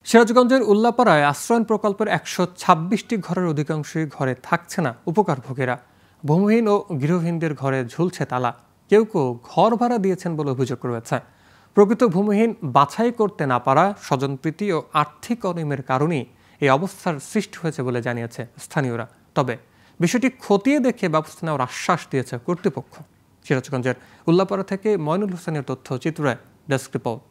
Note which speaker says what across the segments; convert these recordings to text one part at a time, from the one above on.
Speaker 1: সিরাজগঞ্জের উল্লাপাড়ায় আশ্রয়ণ প্রকল্পের ১২৬টি ঘরের অধিকাংশই ঘরে থাকছে না উপকারভোগীরা। ভূমিহীন ও গৃহহীনদের ঘরে ঝুলছে তালা। কেউ কেউ ঘর ভাড়া দিয়েছেন বলে অভিযোগ রয়েছে। প্রকৃত ভূমিহীন বাছাই করতে না পারা, স্বজনপ্রীতি ও আর্থিক অনিয়মের কারণেই এই অবস্থার সৃষ্টি হয়েছে বলে জানিয়েছে স্থানীয়রা। তবে বিষয়টি খতিয়ে দেখে ব্যবস্থা নেওয়ার আশ্বাস দিয়েছে কর্তৃপক্ষ। সিরাজগঞ্জের উল্লাপাড়া থেকে ময়নুল হোসেনের তথ্য চিত্রায় ডেস্ক রিপোর্ট।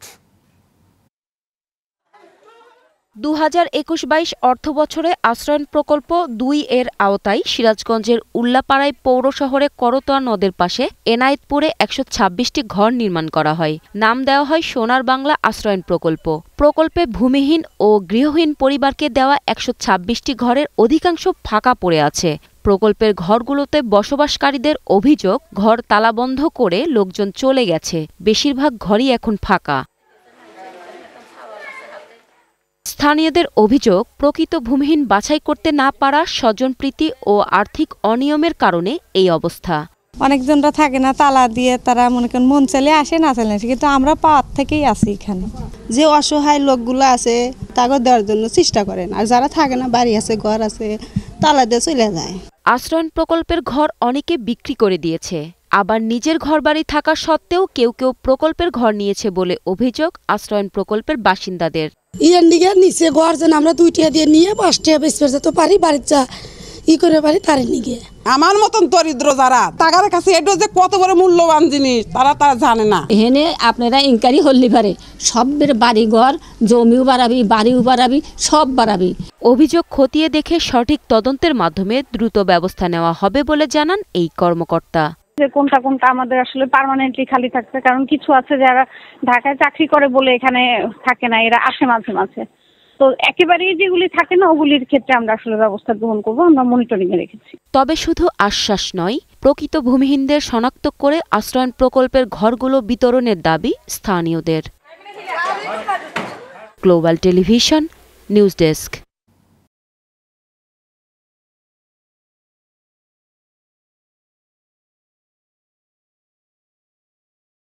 Speaker 2: ২০২১-২২ অর্থবছরে আশ্রয়ণ প্রকল্প ২ এর আওতায় সিরাজগঞ্জের উল্লাপাড়ায় পৌর শহরে করতোয়া নদের পাশে এনায়েতপুরে ১২৬টি ঘর নির্মাণ করা হয়। নাম দেওয়া হয় সোনার বাংলা আশ্রয়ণ প্রকল্প। প্রকল্পে ভূমিহীন ও গৃহহীন পরিবারকে দেওয়া ১২৬টি ঘরের অধিকাংশ ফাঁকা পড়ে আছে। প্রকল্পের ঘরগুলোতে বসবাসকারীদের অভিযোগ, ঘর তালাবন্ধ করে লোকজন চলে গেছে। বেশিরভাগ ঘরই এখন ফাঁকা। স্থানীয়দের অভিযোগ, প্রকৃত ভূমিহীন বাছাই করতে না পারা, স্বজনপ্রীতি ও আর্থিক অনিয়মের কারণে এই অবস্থা।
Speaker 3: অনেকজনরা থাকে না, তালা দিয়ে তারা মনে করেন মন চাইলে আসে, না চাইলে আসে, কিন্তু আমরা পাওয়ার থেকেই আছি এখানে।
Speaker 4: যে অসহায় লোকগুলো আছে তাকে দেওয়ার জন্য চেষ্টা করেন, আর যারা থাকে না, বাড়ি আছে, ঘর আছে, তালা দিয়ে চলে যায়।
Speaker 2: আশ্রয়ণ প্রকল্পের ঘর অনেকে বিক্রি করে দিয়েছে, আবার নিজের ঘরবাড়ি থাকা সত্ত্বেও কেউ কেউ প্রকল্পের ঘর নিয়েছে বলে অভিযোগ আশ্রয়ণ প্রকল্পের বাসিন্দাদের।
Speaker 5: নিচে ঘর যেন আমরা 2 টাকা দিয়ে নিয়ে 5 টাকা বেচতে যেতে পারি, বাড়ির যা করে পারি তার নিয়ে।
Speaker 6: আমার মতন দরিদ্র যারা, টাকার কাছে এটা যে কত বড় মূল্যবান জিনিস তারা জানে না।
Speaker 7: এখানে আপনারা ইনকারি হলি পারে, সবের বাড়ি ঘর, জমিও বাড়াবি, বাড়িও বাড়াবি, সব বাড়াবি।
Speaker 2: অভিযোগ খতিয়ে দেখে সঠিক তদন্তের মাধ্যমে দ্রুত ব্যবস্থা নেওয়া হবে বলে জানান এই কর্মকর্তা।
Speaker 8: যে কোনটা কোনটা আমাদের আসলে পার্মানেন্টলি খালি থাকছে, কারণ কিছু আছে যারা ঢাকায় চাকরি করে বলে এখানে থাকে না, এরা আসে মাঝে মাঝে। তো একেবারেই যেগুলি থাকে না ওগুলির ক্ষেত্রে আমরা আসলে ব্যবস্থা গ্রহণ করবো, আমরা মনিটরিং এ রেখেছি।
Speaker 2: তবে শুধু আশ্বাস নয়, প্রকৃত ভূমিহীনদের শনাক্ত করে আশ্রয়ণ প্রকল্পের ঘরগুলো বিতরণের দাবি স্থানীয়দের। Global television news desk.